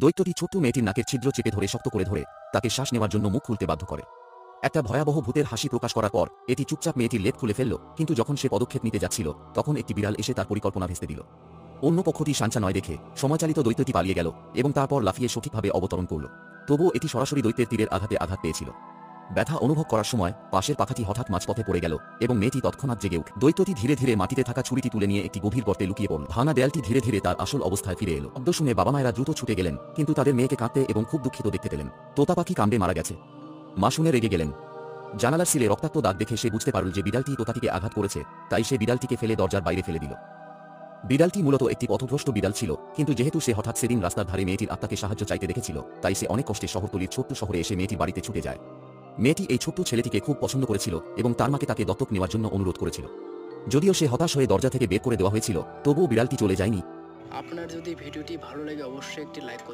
দৈত্যটি ছোট্ট মেয়েটির নাকের ছিদ্র চেপে ধরে শক্ত করে ধরে তাকে শ্বাস নেওয়ার জন্য মুখ খুলতে বাধ্য করে। একটা ভয়াবহ ভূতের হাসি প্রকাশ করার পর এটি চুপচাপ মেয়েটির লেপ খুলে ফেলল, কিন্তু যখন সে পদক্ষেপ নিতে যাচ্ছিল তখন একটি বিড়াল এসে তার পরিকল্পনা ভেস্তে দিল। অন্য পক্ষটি শাঞ্চা নয় দেখে সময়চালিত দৈত্যটি পালিয়ে গেল এবং তারপর লাফিয়ে সঠিকভাবে অবতরণ করল। তবুও এটি সরাসরি দৈত্যের তীরের আঘাত পেয়েছিল। ব্যথা অনুভব করার সময় পাশের পাখাটি হঠাৎ মাঝপথে পড়ে গেল এবং মেয়েটি তৎক্ষণাৎ জেগে উঠে। দৈত্যটি ধীরে ধীরে মাটিতে থাকা ছুরিটি তুলে নিয়ে একটি গভীর গর্তে লুকিয়ে পড়ল। ভাঙা দেয়ালটি ধীরে ধীরে তার আসল অবস্থায় ফিরে এলো। শব্দ শুনে বাবা মায়েরা দ্রুত ছুটে গেলেন, কিন্তু তাদের মেয়েকে কাঁদতে এবং খুব দুঃখিত দেখতে পেলেন। তোতা পাখি কামড়ে মারা গেছে। মা শুনে রেগে গেলেন। জানালার সিলে রক্তাক্ত দাগ দেখে সে বুঝতে পারল যে বিড়ালটি তোতাটিকে আঘাত করেছে, তাই সে বিড়ালটিকে ফেলে দরজার বাইরে ফেলে দিল। বিড়ালটি মূলত একটি পথভ্রষ্ট বিড়াল ছিল, কিন্তু যেহেতু সে হঠাৎ সেদিন রাস্তার ধারে মেয়েটির আত্মাকে সাহায্য চাইতে দেখেছিল, তাই সে অনেক কষ্টে শহরতলির ছোট্ট শহরে এসে মেয়েটির বাড়িতে ছুটে যায়। মেয়েটি এই ছোট্ট ছেলেটিকে খুব পছন্দ করেছিল এবং তার মাকে তাকে দত্তক নেওয়ার জন্য অনুরোধ করেছিল। যদিও সে হতাশ হয়ে দরজা থেকে বের করে দেওয়া হয়েছিল, তবুও বিড়ালটি চলে যায়নি। আপনার যদি ভিডিওটি ভালো লাগে অবশ্যই একটি লাইক